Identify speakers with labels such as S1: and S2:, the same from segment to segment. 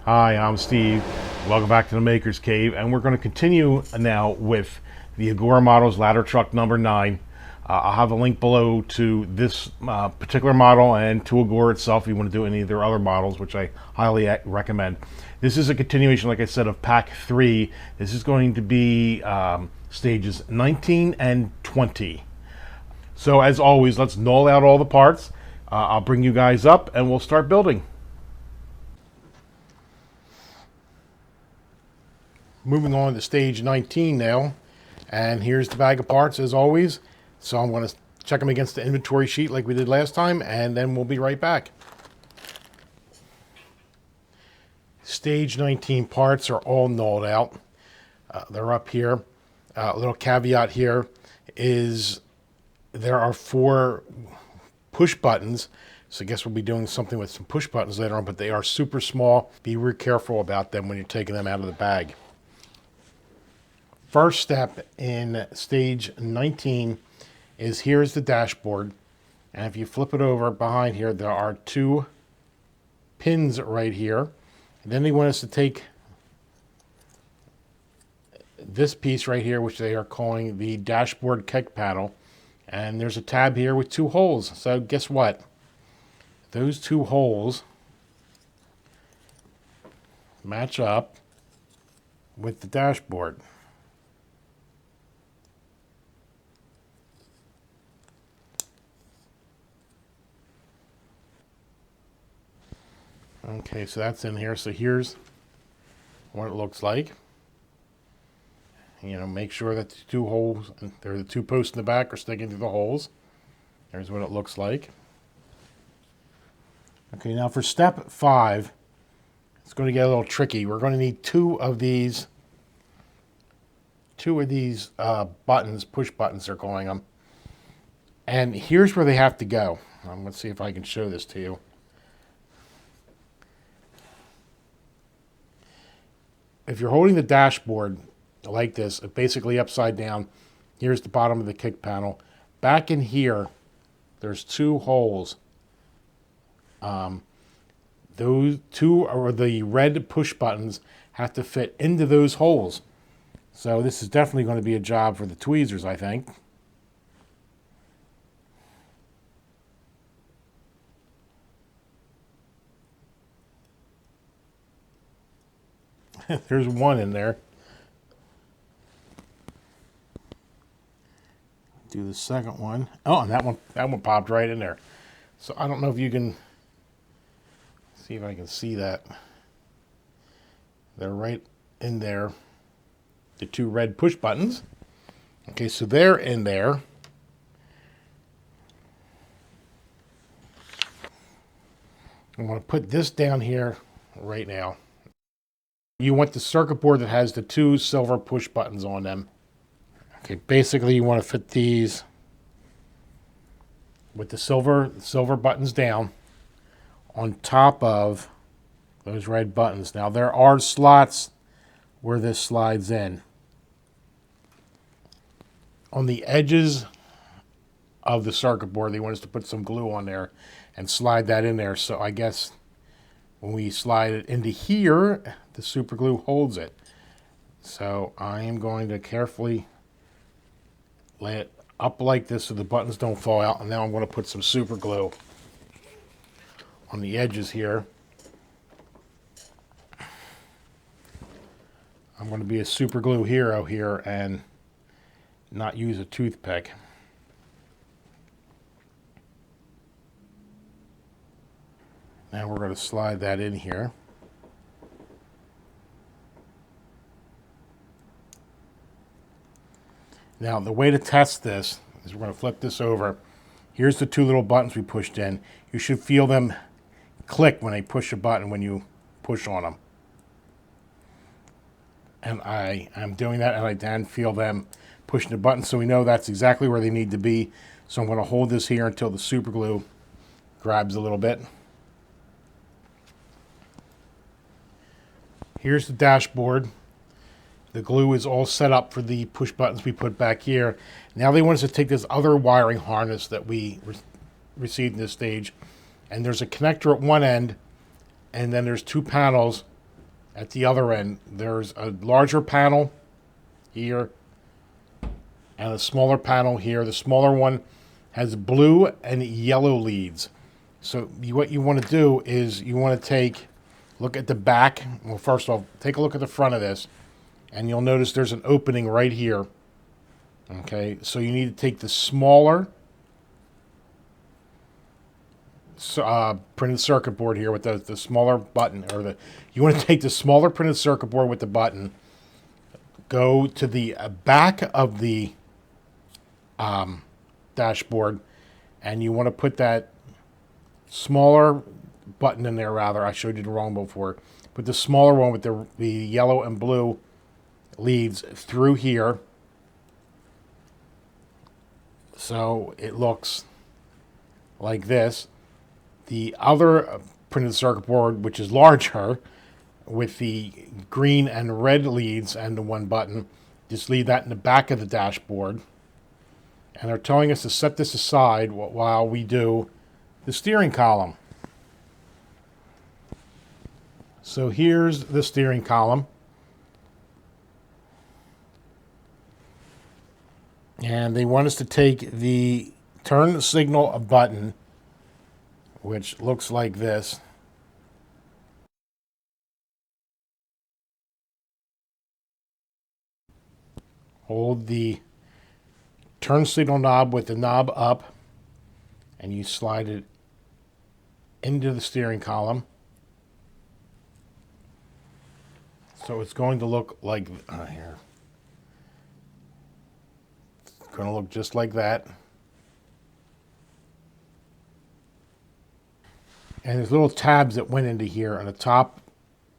S1: Hi, I'm Steve. Welcome back to the Maker's Cave, and we're going to continue now with the Agora Models Ladder Truck number 9. I'll have a link below to this particular model and to Agora itself if you want to do any of their other models, which I highly recommend. This is a continuation, like I said, of Pack 3. This is going to be stages 19 and 20. So as always, let's null out all the parts. I'll bring you guys up and we'll start building. Moving on to stage 19 now, and here's the bag of parts as always. So I'm going to check them against the inventory sheet like we did last time, and then we'll be right back. Stage 19 parts are all nulled out. They're up here. A little caveat here is there are 4 push buttons. So I guess we'll be doing something with some push buttons later on, but they are super small. Be real careful about them when you're taking them out of the bag. First step in stage 19 is here's the dashboard, and if you flip it over behind here, there are 2 pins right here. And then they want us to take this piece right here, which they are calling the dashboard Keck panel, and there's a tab here with 2 holes. So guess what? Those 2 holes match up with the dashboard. Okay, so that's in here. So here's what it looks like. You know, make sure that the 2 holes, there are the 2 posts in the back, are sticking through the holes. There's what it looks like. Okay, now for step 5, it's going to get a little tricky. We're going to need 2 of these buttons, push buttons they're calling them. And here's where they have to go. Let's see if I can show this to you. If you're holding the dashboard like this, basically upside down, here's the bottom of the kick panel. Back in here, there's 2 holes. Those 2 are the red push buttons have to fit into those holes. So this is definitely going to be a job for the tweezers, I think. There's 1 in there. Do the second one. Oh, and that one popped right in there. So I don't know if you can see if I can see that. They're right in there. The 2 red push buttons. Okay, so they're in there. I'm going to put this down here right now. You want the circuit board that has the 2 silver push buttons on them. Okay, basically you want to fit these with the silver buttons down on top of those red buttons. Now there are slots where this slides in. On the edges of the circuit board, they want us to put some glue on there and slide that in there. So I guess when we slide it into here, the super glue holds it. So I am going to carefully lay it up like this so the buttons don't fall out. And now I'm going to put some super glue on the edges here. I'm going to be a super glue hero here and not use a toothpick. Now we're going to slide that in here. Now the way to test this is we're going to flip this over. Here's the 2 little buttons we pushed in. You should feel them click when they push a button when you push on them. And I am doing that, and I then feel them pushing the button, so we know that's exactly where they need to be. So I'm going to hold this here until the super glue grabs a little bit. Here's the dashboard. The glue is all set up for the push buttons we put back here. Now they want us to take this other wiring harness that we received in this stage, and there's a connector at one end, and then there's 2 panels at the other end, there's a larger panel here and a smaller panel here. The smaller one has blue and yellow leads. So what you want to do is you want to look at the back. Well, first of all, take a look at the front of this, and you'll notice there's an opening right here. Okay, so you need to take the smaller printed circuit board here with the smaller button, you want to take the smaller printed circuit board with the button, go to the back of the dashboard, and you want to put that smaller button in there. Rather, I showed you the wrong before. Put the smaller one with the yellow and blue leads through here, so it looks like this. The other printed circuit board, which is larger, with the green and red leads and the one button, just leave that in the back of the dashboard. And they're telling us to set this aside while we do the steering column. So here's the steering column. And they want us to take the turn signal button, which looks like this. Hold the turn signal knob with the knob up, and you slide it into the steering column. So it's going to look like here. It's going to look just like that. And there's little tabs that went into here on the top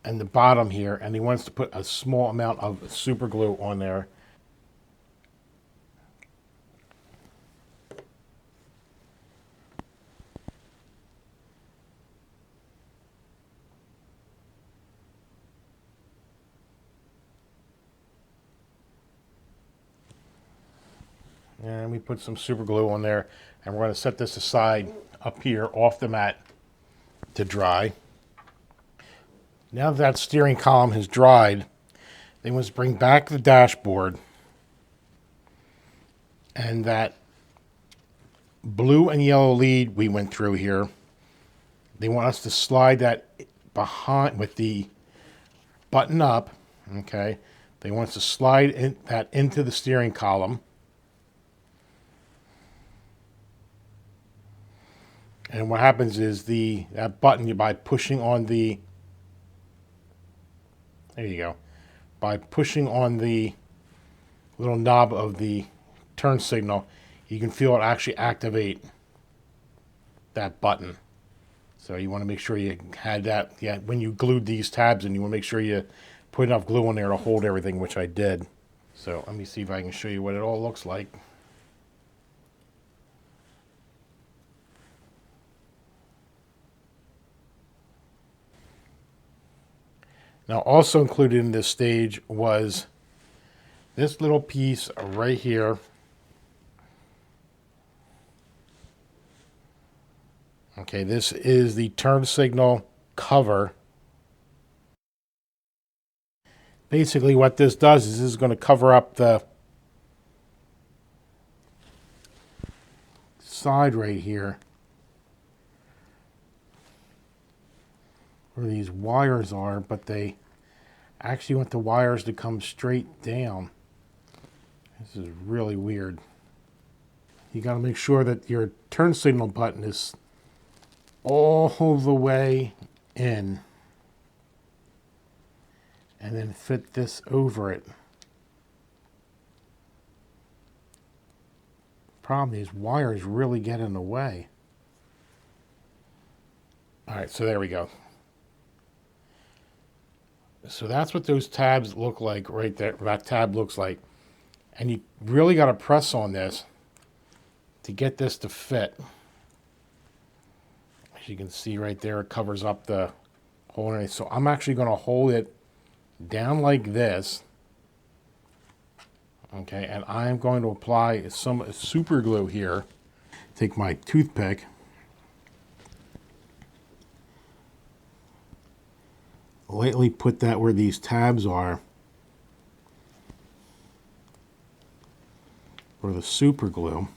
S1: and the bottom here, and he wants to put a small amount of super glue on there. And we put some super glue on there, and we're going to set this aside up here off the mat to dry. Now that steering column has dried, they must bring back the dashboard, and that blue and yellow lead we went through here, they want us to slide that behind with the button up. Okay, they want us to slide that into the steering column. And what happens is that button, by pushing on the, there you go, by pushing on the little knob of the turn signal, you can feel it actually activate that button. So you want to make sure you had that, when you glued these tabs in, you want to make sure you put enough glue on there to hold everything, which I did. So let me see if I can show you what it all looks like. Now, also included in this stage was this little piece right here. Okay, this is the turn signal cover. Basically, what this does is this is going to cover up the side right here, where these wires are, but they actually want the wires to come straight down. This is really weird. You got to make sure that your turn signal button is all the way in, and then fit this over it. Problem is, wires really get in the way. All right, so there we go. So that's what those tabs look like right there. That tab looks like. And you really got to press on this to get this to fit. As you can see right there, it covers up the hole underneath. So I'm actually going to hold it down like this. Okay, and I'm going to apply some super glue here. Take my toothpick. lightly put that where these tabs are for the super glue.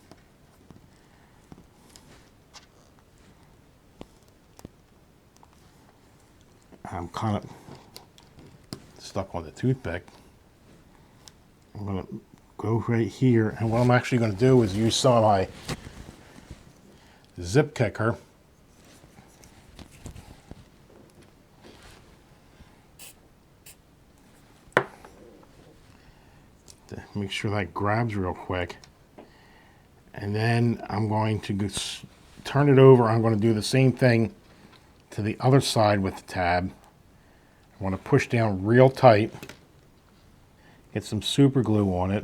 S1: I'm kind of stuck on the toothpick. I'm going to go right here, and what I'm actually going to do is use some of my zip kicker to make sure that grabs real quick. And then I'm going to turn it over. I'm going to do the same thing to the other side with the tab. I want to push down real tight, get some super glue on it,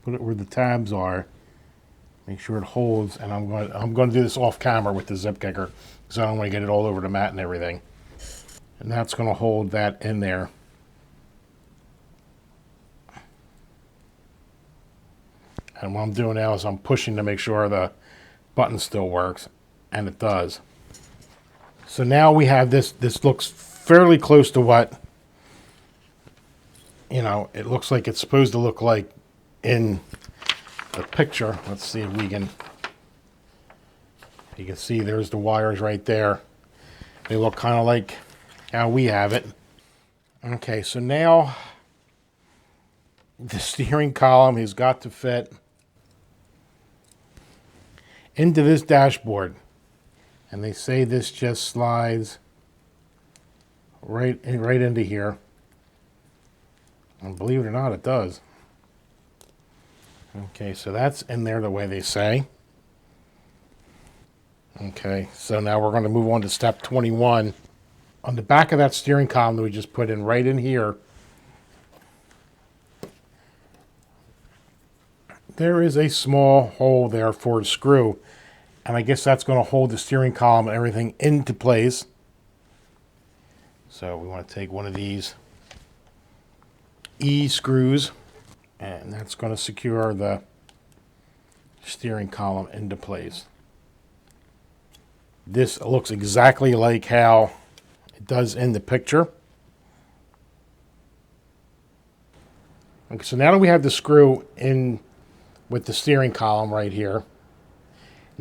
S1: put it where the tabs are, make sure it holds, and I'm going to do this off camera with the zip kicker because I don't want to get it all over the mat and everything. And that's going to hold that in there. And what I'm doing now is I'm pushing to make sure the button still works, and it does. So now we have this. This looks fairly close to what, you know, it looks like it's supposed to look like in the picture. Let's see if we can, you can see there's the wires right there. They look kind of like how we have it. Okay, so now the steering column has got to fit into this dashboard. And they say this just slides right into here. And believe it or not, it does. Okay, so that's in there the way they say. Okay, so now we're going to move on to step 21. On the back of that steering column that we just put in right in here, there is a small hole there for a screw. And I guess that's going to hold the steering column and everything into place. So we want to take one of these E screws, and that's going to secure the steering column into place. This looks exactly like how it does in the picture. Okay, so now that we have the screw in with the steering column right here,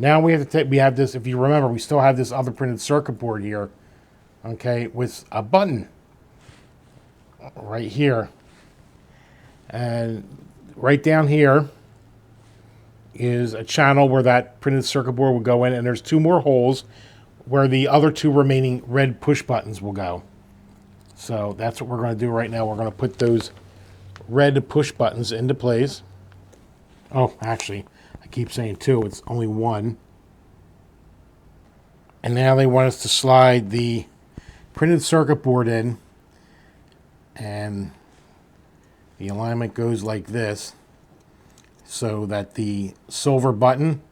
S1: now we have to take, we have this, if you remember, we still have this other printed circuit board here, okay, with a button right here. And right down here is a channel where that printed circuit board will go in, and there's two more holes where the other two remaining red push buttons will go. So that's what we're going to do right now. We're going to put those red push buttons into place. Oh, actually, I keep saying two, it's only one. And now they want us to slide the printed circuit board in, and the alignment goes like this, so that the silver button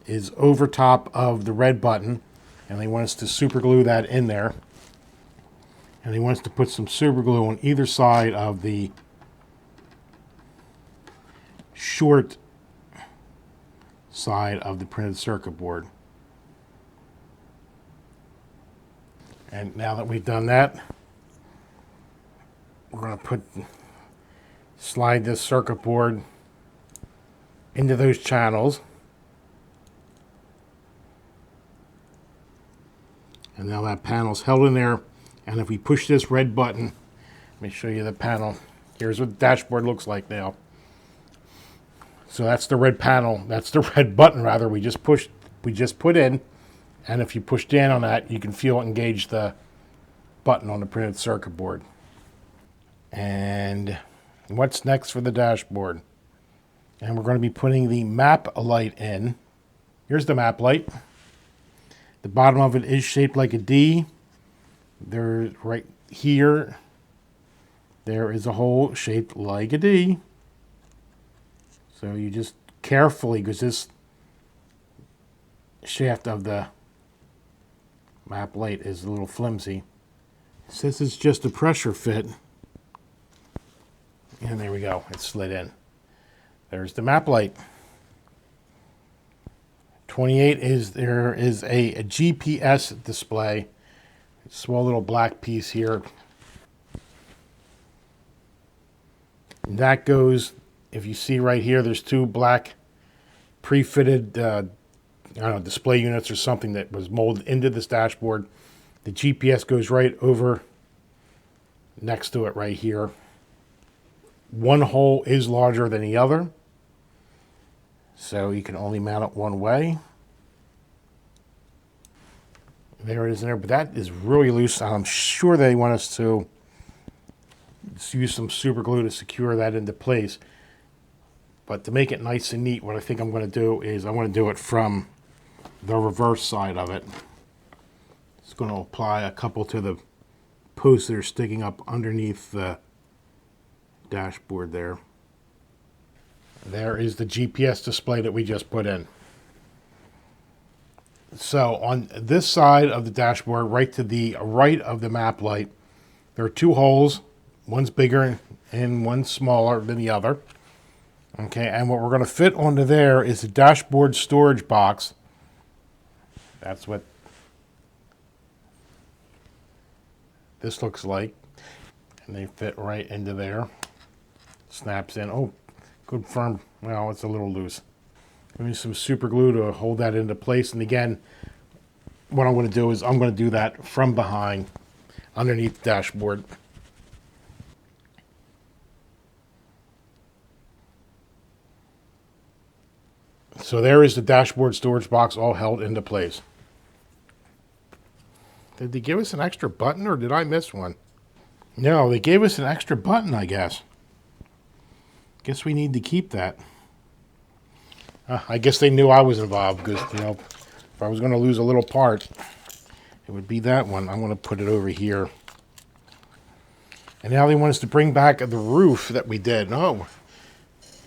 S1: is over top of the red button, and they want us to super glue that in there. And they want us to put some super glue on either side of the short side of the printed circuit board. And now that we've done that, we're going to slide this circuit board into those channels. And now that panel's held in there. And if we push this red button, let me show you the panel. Here's what the dashboard looks like now. So that's the red panel. That's the red button, rather. We just put in. And if you push down on that, you can feel it engage the button on the printed circuit board. And what's next for the dashboard? And we're going to be putting the map light in. Here's the map light. The bottom of it is shaped like a D. There, right here, there is a hole shaped like a D. So you just carefully, because this shaft of the map light is a little flimsy. Since it's just a pressure fit, and there we go, it slid in. There's the map light. 28 is there is a GPS display. Small little black piece here. And that goes, if you see right here, there's two black pre-fitted I don't know, display units or something that was molded into this dashboard. The GPS goes right over next to it right here. One hole is larger than the other, so you can only mount it one way. There it is in there, but that is really loose. I'm sure they want us to use some super glue to secure that into place. But to make it nice and neat, what I think I'm going to do is I want to do it from the reverse side of it. It's going to apply a couple to the posts that are sticking up underneath the dashboard there. There is the GPS display that we just put in. So on this side of the dashboard, right to the right of the map light, there are two holes. One's bigger and one's smaller than the other. Okay, and what we're going to fit onto there is a dashboard storage box. That's what this looks like. And they fit right into there. Snaps in. Oh, good firm. Well, it's a little loose. We need some super glue to hold that into place. And again, what I'm going to do is I'm going to do that from behind, underneath the dashboard. So there is the dashboard storage box all held into place. Did they give us an extra button or did I miss one? No, they gave us an extra button, I guess. Guess we need to keep that. I guess they knew I was involved because, you know, if I was going to lose a little part, it would be that one. I'm going to put it over here. And now they want us to bring back the roof that we did. No,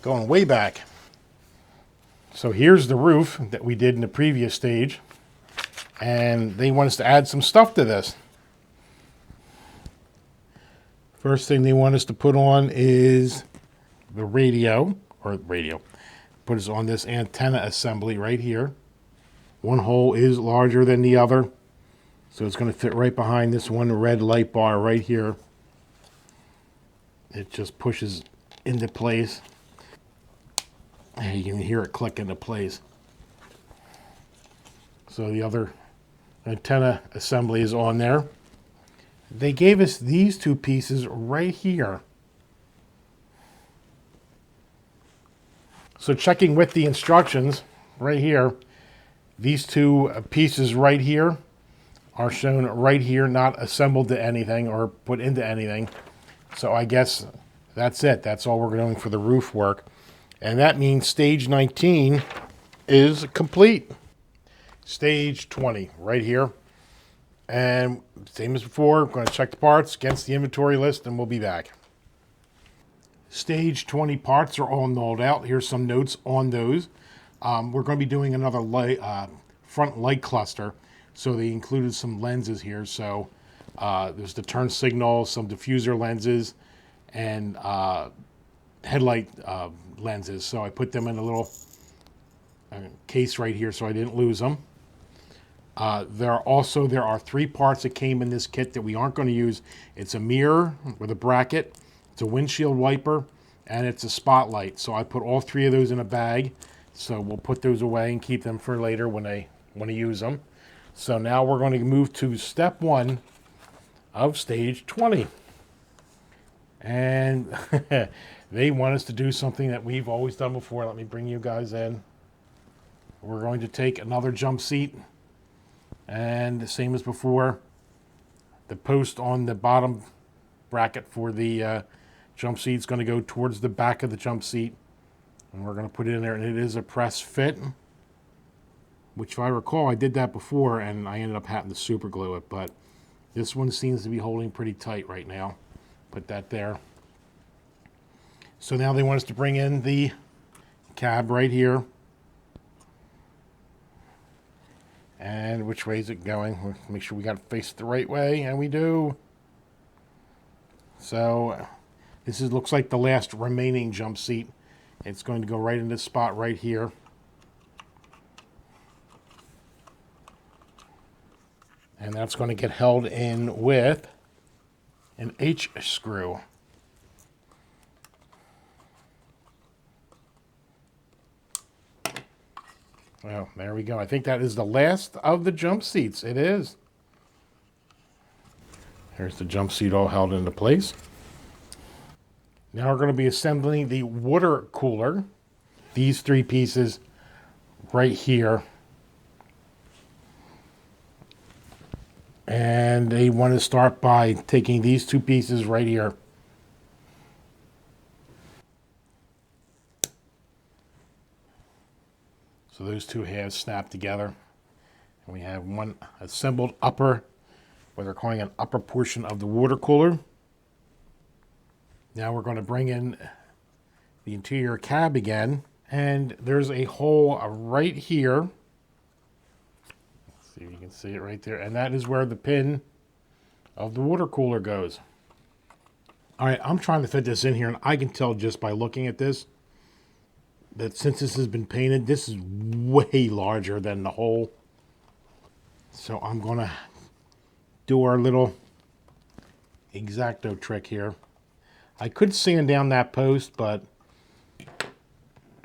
S1: going way back. So here's the roof that we did in the previous stage. And they want us to add some stuff to this. First thing they want us to put on is the radio. Put us on this antenna assembly right here. One hole is larger than the other. So it's going to fit right behind this one red light bar right here. It just pushes into place. And you can hear it click into place. So the other antenna assembly is on there. They gave us these two pieces right here. So checking with the instructions right here, these two pieces right here are shown right here, not assembled to anything or put into anything. So I guess that's it. That's all we're doing for the roof work. And that means stage 19 is complete. Stage 20 right here. And same as before, I'm going to check the parts against the inventory list and we'll be back. Stage 20 parts are all nulled out. Here's some notes on those. We're going to be doing another front light cluster. So they included some lenses here. So there's the turn signal, some diffuser lenses, and headlight lenses. So I put them in a little case right here so I didn't lose them. There are 3 parts that came in this kit that we aren't going to use. It's a mirror with a bracket, it's a windshield wiper, and it's a spotlight. So I put all 3 of those in a bag. So we'll put those away and keep them for later when I want to use them. So now we're going to move to step 1 of stage 20. And they want us to do something that we've always done before. Let me bring you guys in. We're going to take another jump seat. And the same as before, the post on the bottom bracket for the jump seat is going to go towards the back of the jump seat. And we're going to put it in there, and it is a press fit. Which, if I recall, I did that before, and I ended up having to super glue it. But this one seems to be holding pretty tight right now. Put that there. So now they want us to bring in the cab right here. And which way is it going? We'll make sure we got it faced the right way, and we do. So this looks like the last remaining jump seat. It's going to go right in this spot right here. And that's going to get held in with an H screw. Well, there we go. I think that is the last of the jump seats. It is. Here's the jump seat all held into place. Now we're going to be assembling the water cooler. These three pieces right here. And they want to start by taking these two pieces right here. So those two halves snap together. And we have one assembled upper, what they're calling an upper portion of the water cooler. Now we're going to bring in the interior cab again. And there's a hole right here. Let's see if you can see it right there. And that is where the pin of the water cooler goes. All right, I'm trying to fit this in here, and I can tell just by looking at this that since this has been painted, this is way larger than the hole. So I'm going to do our little X-Acto trick here. I could sand down that post, but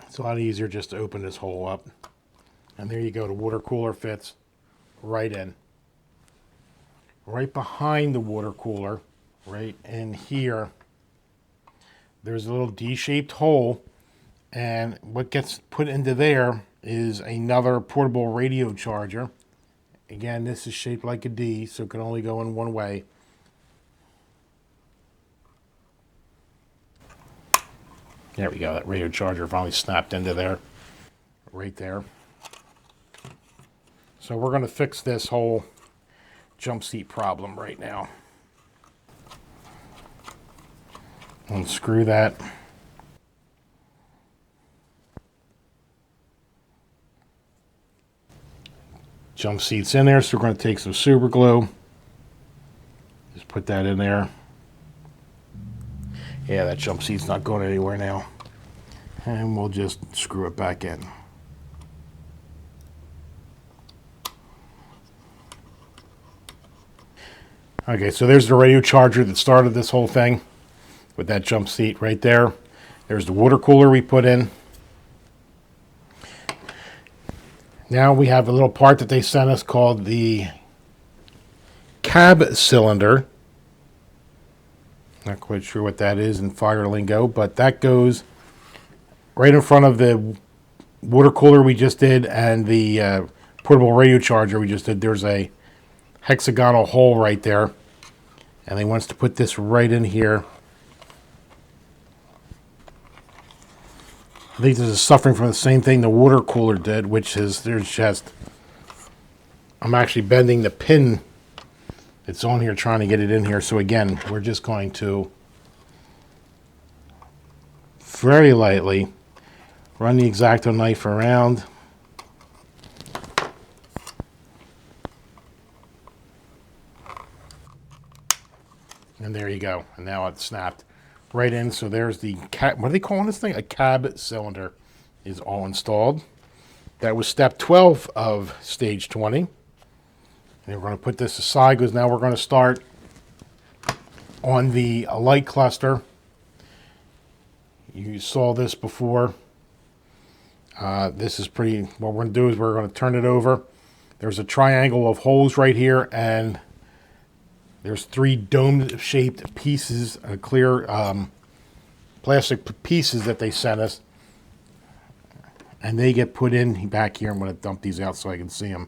S1: it's a lot easier just to open this hole up. And there you go, the water cooler fits right in. Right behind the water cooler, right in here, there's a little D-shaped hole. And what gets put into there is another portable radio charger. Again, this is shaped like a D, so it can only go in one way. There we go, that radio charger finally snapped into there, right there. So we're going to fix this whole jump seat problem right now. Unscrew that. Jump seat's in there, so we're going to take some super glue. Just put that in there. Yeah, that jump seat's not going anywhere now. And we'll just screw it back in. Okay, so there's the radio charger that started this whole thing with that jump seat right there. There's the water cooler we put in. Now we have a little part that they sent us called the cab cylinder. Not quite sure what that is in fire lingo, but that goes right in front of the water cooler we just did and the portable radio charger we just did. There's a hexagonal hole right there, and they want us to put this right in here. I think this is suffering from the same thing the water cooler did, which is there's just, I'm actually bending the pin that's on here trying to get it in here. So again, we're just going to very lightly run the X-Acto knife around. And there you go. And now it's snapped right in. So there's the cab, what are they calling this thing? A cab cylinder is all installed. That was step 12 of stage 20. And we're going to put this aside because now we're going to start on the light cluster. You saw this before. This is pretty, what we're going to do is we're going to turn it over. There's a triangle of holes right here, and there's three dome-shaped pieces, clear plastic pieces that they sent us. And they get put in back here. I'm going to dump these out so I can see them.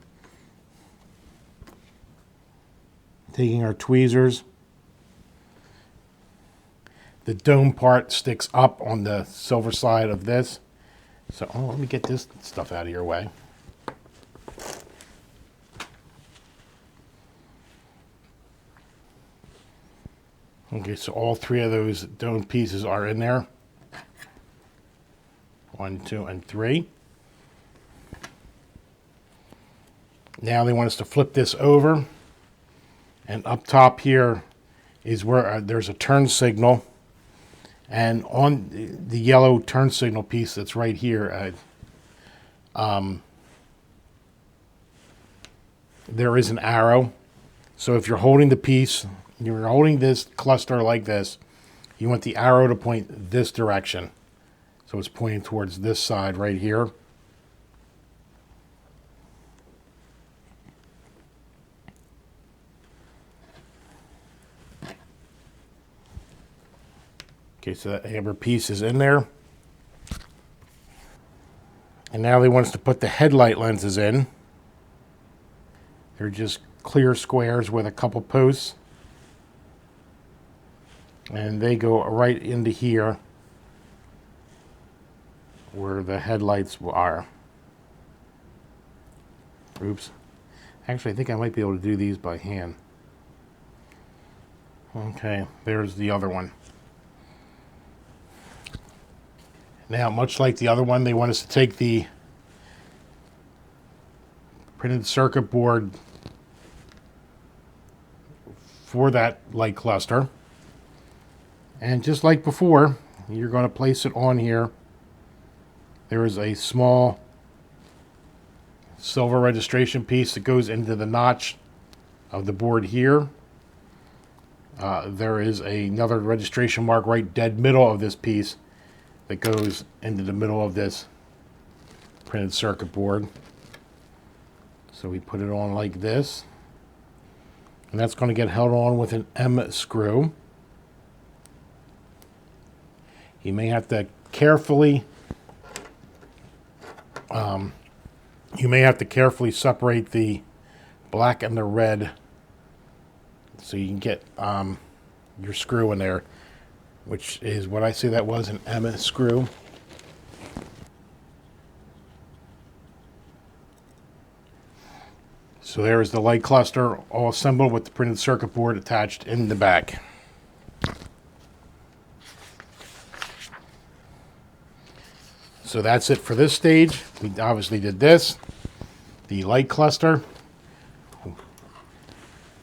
S1: Taking our tweezers. The dome part sticks up on the silver side of this. So, let me get this stuff out of your way. Okay, so all three of those dome pieces are in there. 1, 2, and 3. Now they want us to flip this over. And up top here is where there's a turn signal. And on the yellow turn signal piece that's right here, there is an arrow. So if you're holding the piece, you're holding this cluster like this, you want the arrow to point this direction. So it's pointing towards this side right here. Okay, so that amber piece is in there. And now they want us to put the headlight lenses in. They're just clear squares with a couple posts. And they go right into here where the headlights are. Oops. Actually, I think I might be able to do these by hand. Okay, there's the other one. Now, much like the other one, they want us to take the printed circuit board for that light cluster. And just like before, you're going to place it on here. There is a small silver registration piece that goes into the notch of the board here. There is another registration mark right dead middle of this piece that goes into the middle of this printed circuit board. So we put it on like this. And that's going to get held on with an M screw. You may have to carefully separate the black and the red so you can get your screw in there, which is what I say that was, an M screw. So there is the light cluster all assembled with the printed circuit board attached in the back. So that's it for this stage. We obviously did this, the light cluster,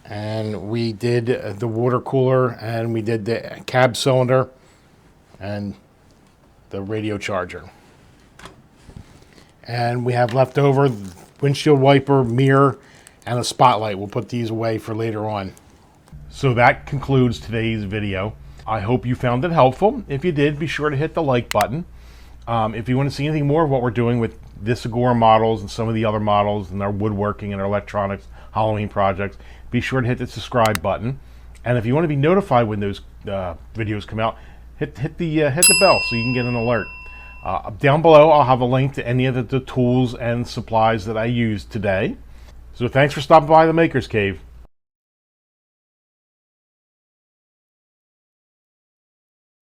S1: and we did the water cooler, and we did the cab cylinder and the radio charger. And we have left over windshield wiper, mirror, and a spotlight. We'll put these away for later on. So that concludes today's video. I hope you found it helpful. If you did, be sure to hit the like button. If you want to see anything more of what we're doing with this Agora models and some of the other models and our woodworking and our electronics Halloween projects, be sure to hit the subscribe button. And if you want to be notified when those videos come out, hit the bell so you can get an alert. Down below, I'll have a link to any of the tools and supplies that I used today. So thanks for stopping by the Maker's Cave.